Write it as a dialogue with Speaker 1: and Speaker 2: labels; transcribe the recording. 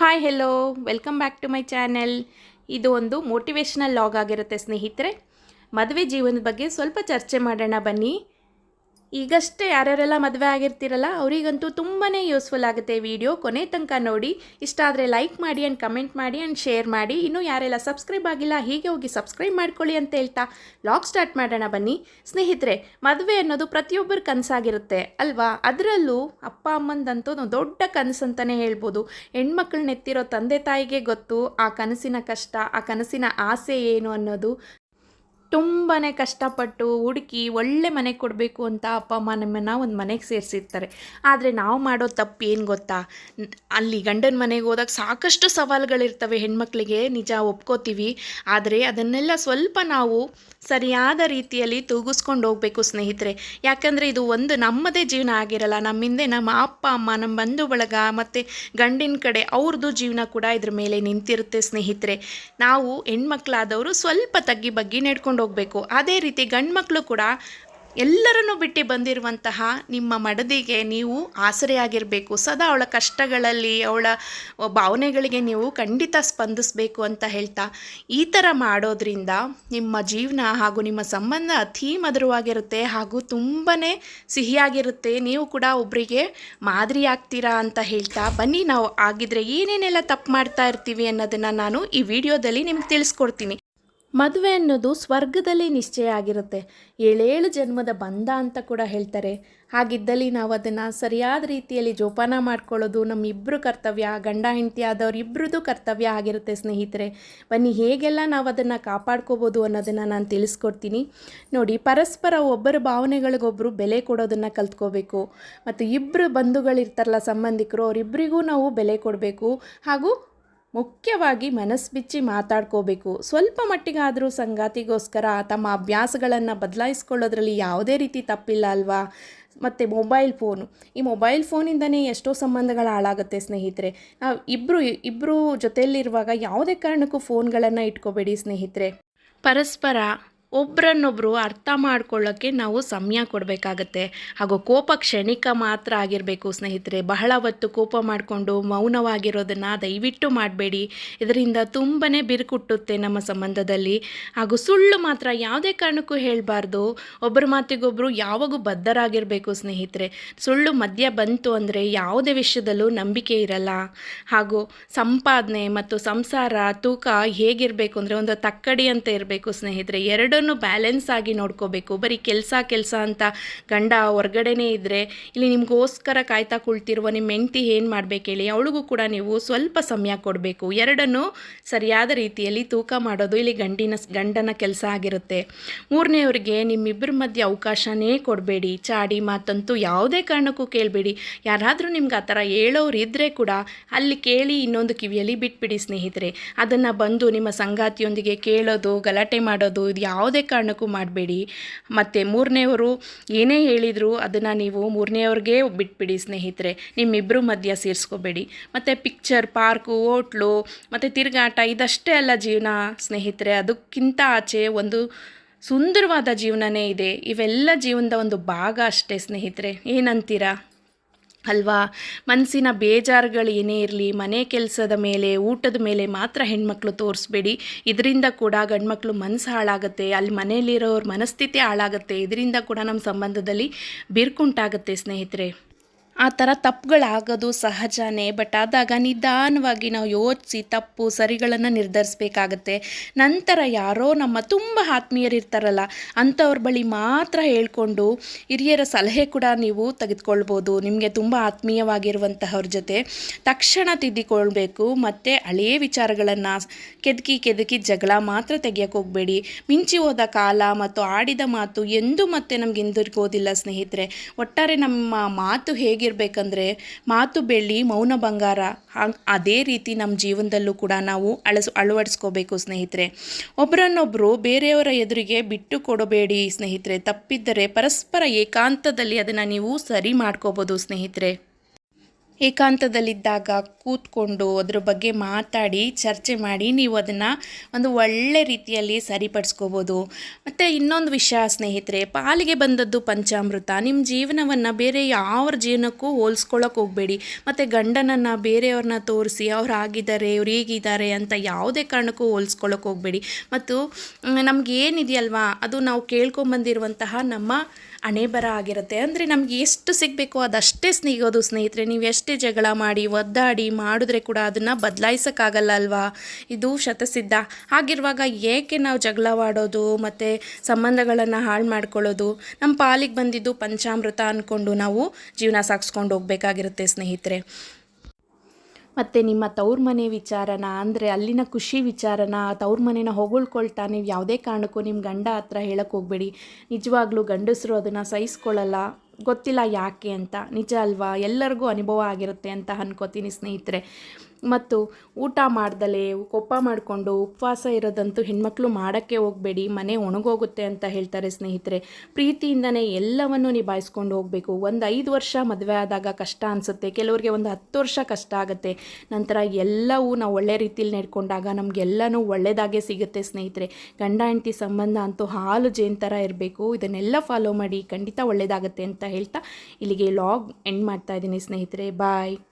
Speaker 1: Hi hello welcome back to my channel. ಇದು ಒಂದು motivational log ಆಗಿರುತ್ತೆ ಸ್ನೇಹಿತರೆ. ಮದುವೆ ಜೀವನದ ಬಗ್ಗೆ ಸ್ವಲ್ಪ ಚರ್ಚೆ ಮಾಡೋಣ ಬನ್ನಿ. ಈಗಷ್ಟೇ ಯಾರ್ಯಾರೆಲ್ಲ ಮದುವೆ ಆಗಿರ್ತೀರಲ್ಲ ಅವರಿಗಂತೂ ತುಂಬಾ ಯೂಸ್ಫುಲ್ ಆಗುತ್ತೆ ವಿಡಿಯೋ. ಕೊನೆ ತನಕ ನೋಡಿ. ಇಷ್ಟ ಆದರೆ ಲೈಕ್ ಮಾಡಿ ಆ್ಯಂಡ್ ಕಮೆಂಟ್ ಮಾಡಿ ಆ್ಯಂಡ್ ಶೇರ್ ಮಾಡಿ. ಇನ್ನೂ ಯಾರೆಲ್ಲ ಸಬ್ಸ್ಕ್ರೈಬ್ ಆಗಿಲ್ಲ ಹೀಗೆ ಹೋಗಿ ಸಬ್ಸ್ಕ್ರೈಬ್ ಮಾಡ್ಕೊಳ್ಳಿ ಅಂತ ಹೇಳ್ತಾ ಲಾಗ್ ಸ್ಟಾರ್ಟ್ ಮಾಡೋಣ ಬನ್ನಿ. ಸ್ನೇಹಿತರೆ, ಮದುವೆ ಅನ್ನೋದು ಪ್ರತಿಯೊಬ್ಬರ ಕನಸಾಗಿರುತ್ತೆ ಅಲ್ವಾ? ಅದರಲ್ಲೂ ಅಪ್ಪ ಅಮ್ಮಂದಂತೂ ದೊಡ್ಡ ಕನಸು ಅಂತಲೇ ಹೇಳ್ಬೋದು. ಹೆಣ್ಮಕ್ಳನ್ನ ಎತ್ತಿರೋ ತಂದೆ ತಾಯಿಗೆ ಗೊತ್ತು ಆ ಕನಸಿನ ಕಷ್ಟ, ಆ ಕನಸಿನ ಆಸೆ ಏನು ಅನ್ನೋದು. ತುಂಬಾ ಕಷ್ಟಪಟ್ಟು ಹುಡುಕಿ ಒಳ್ಳೆ ಮನೆಗೆ ಕೊಡಬೇಕು ಅಂತ ಅಪ್ಪ ಅಮ್ಮ ನಮ್ಮನ್ನು ಒಂದು ಮನೆಗೆ ಸೇರಿಸಿರ್ತಾರೆ. ಆದರೆ ನಾವು ಮಾಡೋ ತಪ್ಪು ಏನು ಗೊತ್ತಾ? ಅಲ್ಲಿ ಗಂಡನ ಮನೆಗೆ ಹೋದಾಗ ಸಾಕಷ್ಟು ಸವಾಲುಗಳಿರ್ತವೆ ಹೆಣ್ಮಕ್ಳಿಗೆ, ನಿಜ ಒಪ್ಕೋತೀವಿ. ಆದರೆ ಅದನ್ನೆಲ್ಲ ಸ್ವಲ್ಪ ನಾವು ಸರಿಯಾದ ರೀತಿಯಲ್ಲಿ ತೂಗಿಸ್ಕೊಂಡು ಹೋಗಬೇಕು ಸ್ನೇಹಿತರೆ. ಯಾಕಂದರೆ ಇದು ಒಂದು ನಮ್ಮದೇ ಜೀವನ ಆಗಿರಲ್ಲ, ನಮ್ಮ ಹಿಂದೆ ನಮ್ಮ ಅಪ್ಪ ಅಮ್ಮ, ನಮ್ಮ ಬಂಧು ಬಳಗ ಮತ್ತು ಗಂಡಿನ ಕಡೆ ಅವ್ರದ್ದು ಜೀವನ ಕೂಡ ಇದ್ರ ಮೇಲೆ ನಿಂತಿರುತ್ತೆ ಸ್ನೇಹಿತರೆ. ನಾವು ಹೆಣ್ಮಕ್ಳಾದವರು ಸ್ವಲ್ಪ ತಗ್ಗಿ ಬಗ್ಗಿ ನಡ್ಕೊಂಡು ಹೋಗಬೇಕು. ಅದೇ ರೀತಿ ಗಂಡ್ಮಕ್ಳು ಕೂಡ ಎಲ್ಲರನ್ನೂ ಬಿಟ್ಟು ಬಂದಿರುವಂತಹ ನಿಮ್ಮ ಮಡದಿಗೆ ನೀವು ಆಸರೆಯಾಗಿರಬೇಕು. ಸದಾ ಅವಳ ಕಷ್ಟಗಳಲ್ಲಿ, ಅವಳ ಭಾವನೆಗಳಿಗೆ ನೀವು ಖಂಡಿತ ಸ್ಪಂದಿಸಬೇಕು ಅಂತ ಹೇಳ್ತಾ, ಈ ಥರ ಮಾಡೋದ್ರಿಂದ ನಿಮ್ಮ ಜೀವನ ಹಾಗೂ ನಿಮ್ಮ ಸಂಬಂಧ ಅತೀ ಮಧುರವಾಗಿರುತ್ತೆ ಹಾಗೂ ತುಂಬಾ ಸಿಹಿಯಾಗಿರುತ್ತೆ. ನೀವು ಕೂಡ ಒಬ್ಬರಿಗೆ ಮಾದರಿ ಆಗ್ತೀರಾ ಅಂತ ಹೇಳ್ತಾ ಬನ್ನಿ, ನಾವು ಆಗಿದ್ರೆ ಏನೇನೆಲ್ಲ ತಪ್ಪು ಮಾಡ್ತಾ ಇರ್ತೀವಿ ಅನ್ನೋದನ್ನು ನಾನು ಈ ವಿಡಿಯೋದಲ್ಲಿ ನಿಮ್ಗೆ ತಿಳಿಸ್ಕೊಡ್ತೀನಿ. ಮದುವೆ ಅನ್ನೋದು ಸ್ವರ್ಗದಲ್ಲಿ ನಿಶ್ಚಯ ಆಗಿರುತ್ತೆ, 7 ಜನ್ಮದ ಬಂಧ ಅಂತ ಕೂಡ ಹೇಳ್ತಾರೆ. ಹಾಗಿದ್ದಲ್ಲಿ ನಾವು ಅದನ್ನು ಸರಿಯಾದ ರೀತಿಯಲ್ಲಿ ಜೋಪಾನ ಮಾಡ್ಕೊಳ್ಳೋದು ನಮ್ಮಿಬ್ಬರು ಕರ್ತವ್ಯ, ಗಂಡ ಹೆಂಡತಿ ಆದವ್ರು ಇಬ್ಬರದ್ದು ಕರ್ತವ್ಯ ಆಗಿರುತ್ತೆ ಸ್ನೇಹಿತರೆ. ಬನ್ನಿ, ಹೇಗೆಲ್ಲ ನಾವು ಅದನ್ನು ಕಾಪಾಡ್ಕೋಬೋದು ಅನ್ನೋದನ್ನು ನಾನು ತಿಳಿಸ್ಕೊಡ್ತೀನಿ ನೋಡಿ. ಪರಸ್ಪರ ಒಬ್ಬರ ಭಾವನೆಗಳಿಗೊಬ್ಬರು ಬೆಲೆ ಕೊಡೋದನ್ನು ಕಲ್ತ್ಕೋಬೇಕು. ಮತ್ತು ಇಬ್ಬರು ಬಂಧುಗಳಿರ್ತಾರಲ್ಲ, ಸಂಬಂಧಿಕರು, ಅವರಿಬ್ಬರಿಗೂ ನಾವು ಬೆಲೆ ಕೊಡಬೇಕು. ಹಾಗೂ ಮುಖ್ಯವಾಗಿ ಮನಸ್ಸು ಬಿಚ್ಚಿ ಮಾತಾಡ್ಕೋಬೇಕು. ಸ್ವಲ್ಪ ಮಟ್ಟಿಗಾದರೂ ಸಂಗಾತಿಗೋಸ್ಕರ ತಮ್ಮ ಅಭ್ಯಾಸಗಳನ್ನು ಬದಲಾಯಿಸ್ಕೊಳ್ಳೋದ್ರಲ್ಲಿ ಯಾವುದೇ ರೀತಿ ತಪ್ಪಿಲ್ಲ ಅಲ್ವಾ? ಮತ್ತು ಈ ಮೊಬೈಲ್ ಫೋನಿಂದನೇ ಎಷ್ಟೋ ಸಂಬಂಧಗಳು ಹಾಳಾಗುತ್ತೆ ಸ್ನೇಹಿತರೆ. ನಾವು ಇಬ್ಬರು ಜೊತೆಯಲ್ಲಿರುವಾಗ ಯಾವುದೇ ಕಾರಣಕ್ಕೂ ಫೋನ್ಗಳನ್ನು ಇಟ್ಕೋಬೇಡಿ ಸ್ನೇಹಿತರೆ. ಪರಸ್ಪರ ಒಬ್ಬರನ್ನೊಬ್ಬರು ಅರ್ಥ ಮಾಡ್ಕೊಳ್ಳೋಕ್ಕೆ ನಾವು ಸಮಯ ಕೊಡಬೇಕಾಗತ್ತೆ. ಹಾಗೂ ಕೋಪ ಕ್ಷಣಿಕ ಮಾತ್ರ ಆಗಿರಬೇಕು ಸ್ನೇಹಿತರೆ. ಬಹಳ ಹೊತ್ತು ಕೋಪ ಮಾಡಿಕೊಂಡು ಮೌನವಾಗಿರೋದನ್ನು ದಯವಿಟ್ಟು ಮಾಡಬೇಡಿ. ಇದರಿಂದ ತುಂಬಾ ಬಿರುಕುಟ್ಟುತ್ತೆ ನಮ್ಮ ಸಂಬಂಧದಲ್ಲಿ. ಹಾಗೂ ಸುಳ್ಳು ಮಾತ್ರ ಯಾವುದೇ ಕಾರಣಕ್ಕೂ ಹೇಳಬಾರ್ದು. ಒಬ್ಬರ ಮಾತಿಗೊಬ್ಬರು ಯಾವಾಗೂ ಬದ್ಧರಾಗಿರಬೇಕು ಸ್ನೇಹಿತರೆ. ಸುಳ್ಳು ಮಧ್ಯ ಬಂತು ಅಂದರೆ ಯಾವುದೇ ವಿಷಯದಲ್ಲೂ ನಂಬಿಕೆ ಇರಲ್ಲ. ಹಾಗೂ ಸಂಪಾದನೆ ಮತ್ತು ಸಂಸಾರ ತೂಕ ಹೇಗಿರಬೇಕು ಅಂದರೆ ಒಂದು ತಕ್ಕಡಿ ಅಂತ ಇರಬೇಕು ಸ್ನೇಹಿತರೆ. ಎರಡನ್ನೂ ಬ್ಯಾಲೆನ್ಸ್ ಆಗಿ ನೋಡ್ಕೋಬೇಕು. ಬರೀ ಕೆಲಸ ಅಂತ ಗಂಡ ಹೊರಗಡೆನೇ ಇದ್ದರೆ, ಇಲ್ಲಿ ನಿಮಗೋಸ್ಕರ ಕಾಯ್ತಾ ಕುಳ್ತಿರುವ ನಿಮ್ಮ ಹೆಂಡತಿ ಏನು ಮಾಡಬೇಕು ಹೇಳಿ, ಅವಳಿಗೂ ಕೂಡ ನೀವು ಸ್ವಲ್ಪ ಸಮಯ ಕೊಡಬೇಕು. ಎರಡನ್ನೂ ಸರಿಯಾದ ರೀತಿಯಲ್ಲಿ ತೂಕ ಮಾಡೋದು ಇಲ್ಲಿ ಗಂಡನ ಕೆಲಸ ಆಗಿರುತ್ತೆ. ಮೂರನೇವ್ರಿಗೆ ನಿಮ್ಮಿಬ್ಬರ ಮಧ್ಯೆ ಅವಕಾಶನೇ ಕೊಡಬೇಡಿ. ಚಾಡಿ ಮಾತಂತೂ ಯಾವುದೇ ಕಾರಣಕ್ಕೂ ಕೇಳಬೇಡಿ. ಯಾರಾದರೂ ನಿಮ್ಗೆ ಆ ಥರ ಹೇಳೋರು ಇದ್ದರೆ ಕೂಡ ಅಲ್ಲಿ ಕೇಳಿ ಇನ್ನೊಂದು ಕಿವಿಯಲ್ಲಿ ಬಿಟ್ಬಿಡಿ ಸ್ನೇಹಿತರೆ. ಅದನ್ನು ಬಂದು ನಿಮ್ಮ ಸಂಗಾತಿಯೊಂದಿಗೆ ಕೇಳೋದು, ಗಲಾಟೆ ಮಾಡೋದು, ಇದು ಯಾವುದೇ ಕಾರಣಕ್ಕೂ ಮಾಡಬೇಡಿ. ಮತ್ತು ಮೂರನೇವರು ಏನೇ ಹೇಳಿದರೂ ಅದನ್ನು ನೀವು ಮೂರನೇವ್ರಿಗೆ ಬಿಟ್ಬಿಡಿ ಸ್ನೇಹಿತರೆ. ನಿಮ್ಮಿಬ್ಬರು ಮಧ್ಯ ಸೇರಿಸ್ಕೋಬೇಡಿ. ಮತ್ತು ಪಿಕ್ಚರ್, ಪಾರ್ಕು, ಹೋಟ್ಲು ಮತ್ತು ತಿರುಗಾಟ ಇದಷ್ಟೇ ಅಲ್ಲ ಜೀವನ ಸ್ನೇಹಿತರೆ. ಅದಕ್ಕಿಂತ ಆಚೆ ಒಂದು ಸುಂದರವಾದ ಜೀವನನೇ ಇದೆ. ಇವೆಲ್ಲ ಜೀವನದ ಒಂದು ಭಾಗ ಅಷ್ಟೇ ಸ್ನೇಹಿತರೆ. ಏನಂತೀರಾ ಅಲ್ವಾ? ಮನಸ್ಸಿನ ಬೇಜಾರುಗಳು ಏನೇ ಇರಲಿ, ಮನೆ ಕೆಲಸದ ಮೇಲೆ, ಊಟದ ಮೇಲೆ ಮಾತ್ರ ಹೆಣ್ಮಕ್ಳು ತೋರಿಸ್ಬೇಡಿ. ಇದರಿಂದ ಕೂಡ ಗಂಡ್ಮಕ್ಳು ಮನಸ್ಸು ಹಾಳಾಗುತ್ತೆ, ಅಲ್ಲಿ ಮನೆಯಲ್ಲಿರೋರ ಮನಸ್ಥಿತಿ ಹಾಳಾಗುತ್ತೆ. ಇದರಿಂದ ಕೂಡ ನಮ್ಮ ಸಂಬಂಧದಲ್ಲಿ ಬಿರುಕುಂಟಾಗುತ್ತೆ ಸ್ನೇಹಿತರೆ. ಆ ಥರ ತಪ್ಪುಗಳಾಗೋದು ಸಹಜನೇ. ಬಟ್ ಆದಾಗ ನಿಧಾನವಾಗಿ ನಾವು ಯೋಚಿಸಿ ತಪ್ಪು ಸರಿಗಳನ್ನು ನಿರ್ಧರಿಸಬೇಕಾಗತ್ತೆ. ನಂತರ ಯಾರೋ ನಮ್ಮ ತುಂಬ ಆತ್ಮೀಯರಿರ್ತಾರಲ್ಲ, ಅಂಥವ್ರ ಬಳಿ ಮಾತ್ರ ಹೇಳ್ಕೊಂಡು ಹಿರಿಯರ ಸಲಹೆ ಕೂಡ ನೀವು ತೆಗೆದುಕೊಳ್ಬೋದು. ನಿಮಗೆ ತುಂಬ ಆತ್ಮೀಯವಾಗಿರುವಂತಹವ್ರ ಜೊತೆ ತಕ್ಷಣ ತಿದ್ದಿಕೊಳ್ಬೇಕು. ಮತ್ತು ಹಳೆಯ ವಿಚಾರಗಳನ್ನು ಕೆದಕಿ ಜಗಳ ಮಾತ್ರ ತೆಗಿಯೋಕ್ಕೆ ಹೋಗಬೇಡಿ. ಮಿಂಚಿ ಹೋದ ಕಾಲ ಮತ್ತು ಆಡಿದ ಮಾತು ಎಂದೂ ಮತ್ತೆ ನಮ್ಗೆ ಹಿಂದಿರುಗೋದಿಲ್ಲ ಸ್ನೇಹಿತರೆ. ಒಟ್ಟಾರೆ ನಮ್ಮ ಮಾತು ಹೇಗಿರಬೇಕಂದ್ರೆ, ಮಾತು ಬೆಳ್ಳಿ, ಮೌನ ಬಂಗಾರ. ಅದೇ ರೀತಿ ನಮ್ಮ ಜೀವನದಲ್ಲೂ ಕೂಡ ನಾವು ಅಳವಡಿಸ್ಕೋಬೇಕು ಸ್ನೇಹಿತರೆ. ಒಬ್ಬರನ್ನೊಬ್ಬರು ಬೇರೆಯವರ ಎದುರಿಗೆ ಬಿಟ್ಟು ಕೊಡಬೇಡಿ ಸ್ನೇಹಿತರೆ. ತಪ್ಪಿದ್ದರೆ ಪರಸ್ಪರ ಏಕಾಂತದಲ್ಲಿ ಅದನ್ನು ನೀವು ಸರಿ ಮಾಡ್ಕೋಬೋದು ಸ್ನೇಹಿತರೆ. ಏಕಾಂತದಲ್ಲಿದ್ದಾಗ ಕೂತ್ಕೊಂಡು ಅದ್ರ ಬಗ್ಗೆ ಮಾತಾಡಿ ಚರ್ಚೆ ಮಾಡಿ ನೀವು ಅದನ್ನು ಒಂದು ಒಳ್ಳೆ ರೀತಿಯಲ್ಲಿ ಸರಿಪಡಿಸ್ಕೋಬೋದು. ಮತ್ತು ಇನ್ನೊಂದು ವಿಷಯ ಸ್ನೇಹಿತರೆ, ಪಾಲಿಗೆ ಬಂದದ್ದು ಪಂಚಾಮೃತ. ನಿಮ್ಮ ಜೀವನವನ್ನು ಬೇರೆ ಯಾವ ಜೀವನಕ್ಕೂ ಹೋಲಿಸ್ಕೊಳ್ಳೋಕೆ ಹೋಗಬೇಡಿ. ಮತ್ತು ಗಂಡನನ್ನು ಬೇರೆಯವ್ರನ್ನ ತೋರಿಸಿ ಅವ್ರು ಆಗಿದ್ದಾರೆ ಇವ್ರು ಹೀಗಿದ್ದಾರೆ ಅಂತ ಯಾವುದೇ ಕಾರಣಕ್ಕೂ ಹೋಲಿಸ್ಕೊಳ್ಳೋಕೆ ಹೋಗಬೇಡಿ. ಮತ್ತು ನಮಗೇನಿದೆಯಲ್ವಾ ಅದು ನಾವು ಕೇಳ್ಕೊಂಬಂದಿರುವಂತಹ ನಮ್ಮ ಹಣೆ ಬರ ಆಗಿರುತ್ತೆ. ಅಂದರೆ ನಮ್ಗೆ ಎಷ್ಟು ಸಿಗಬೇಕೋ ಅದಷ್ಟೇ ಸಿಗೋದು ಸ್ನೇಹಿತರೆ. ನೀವು ಎಷ್ಟೇ ಜಗಳ ಮಾಡಿ ಒದ್ದಾಡಿ ಮಾಡಿದ್ರೆ ಕೂಡ ಅದನ್ನು ಬದಲಾಯಿಸೋಕ್ಕಾಗಲ್ಲ ಅಲ್ವಾ, ಇದು ಶತಸಿದ್ಧ. ಹಾಗಿರುವಾಗ ಏಕೆ ನಾವು ಜಗಳವಾಡೋದು ಮತ್ತು ಸಂಬಂಧಗಳನ್ನು ಹಾಳು ಮಾಡ್ಕೊಳ್ಳೋದು? ನಮ್ಮ ಪಾಲಿಗೆ ಬಂದಿದ್ದು ಪಂಚಾಮೃತ ಅಂದ್ಕೊಂಡು ನಾವು ಜೀವನ ಸಾಗಿಸ್ಕೊಂಡು ಹೋಗಬೇಕಾಗಿರುತ್ತೆ ಸ್ನೇಹಿತರೆ. ಮತ್ತು ನಿಮ್ಮ ತವ್ರ ಮನೆ ವಿಚಾರನ, ಅಂದರೆ ಅಲ್ಲಿನ ಖುಷಿ ವಿಚಾರನ, ತವ್ರ ಮನೆನ ಹೊಗಳ್ಕೊಳ್ತಾ ನೀವು ಯಾವುದೇ ಕಾರಣಕ್ಕೂ ನಿಮ್ಮ ಗಂಡ ಹತ್ರ ಹೇಳಕ್ಕೆ ಹೋಗಬೇಡಿ. ನಿಜವಾಗ್ಲೂ ಗಂಡಸರು ಅದನ್ನು ಸಹಿಸ್ಕೊಳ್ಳಲ್ಲ, ಗೊತ್ತಿಲ್ಲ ಯಾಕೆ ಅಂತ. ನಿಜ ಅಲ್ವಾ? ಎಲ್ಲರಿಗೂ ಅನುಭವ ಆಗಿರುತ್ತೆ ಅಂತ ಅನ್ಕೋತೀನಿ ಸ್ನೇಹಿತರೆ. ಮತ್ತು ಊಟ ಮಾಡ್ದಲೇ ಕೋಪ ಮಾಡಿಕೊಂಡು ಉಪವಾಸ ಇರೋದಂತೂ ಹೆಣ್ಮಕ್ಳು ಮಾಡೋಕ್ಕೆ ಹೋಗಬೇಡಿ, ಮನೆ ಒಣಗೋಗುತ್ತೆ ಅಂತ ಹೇಳ್ತಾರೆ ಸ್ನೇಹಿತರೆ. ಪ್ರೀತಿಯಿಂದನೇ ಎಲ್ಲವನ್ನು ನಿಭಾಯಿಸ್ಕೊಂಡು ಹೋಗಬೇಕು. ಒಂದು 5 ವರ್ಷ ಮದುವೆ ಆದಾಗ ಕಷ್ಟ ಅನಿಸುತ್ತೆ, ಕೆಲವರಿಗೆ ಒಂದು 10 ವರ್ಷ ಕಷ್ಟ ಆಗುತ್ತೆ. ನಂತರ ಎಲ್ಲವೂ ನಾವು ಒಳ್ಳೆ ರೀತಿಯಲ್ಲಿ ನಡ್ಕೊಂಡಾಗ ನಮಗೆಲ್ಲನೂ ಒಳ್ಳೆಯದಾಗೇ ಸಿಗುತ್ತೆ ಸ್ನೇಹಿತರೆ. ಗಂಡ ಹೆಂಡತಿ ಸಂಬಂಧ ಅಂತೂ ಹಾಲು ಜೇನು ಥರ ಇರಬೇಕು. ಇದನ್ನೆಲ್ಲ ಫಾಲೋ ಮಾಡಿ, ಖಂಡಿತ ಒಳ್ಳೆಯದಾಗುತ್ತೆ ಅಂತ ಹೇಳ್ತಾ ಇಲ್ಲಿಗೆ ಲಾಗ್ ಎಂಡ್ ಮಾಡ್ತಾ ಇದ್ದೀನಿ ಸ್ನೇಹಿತರೆ. ಬಾಯ್.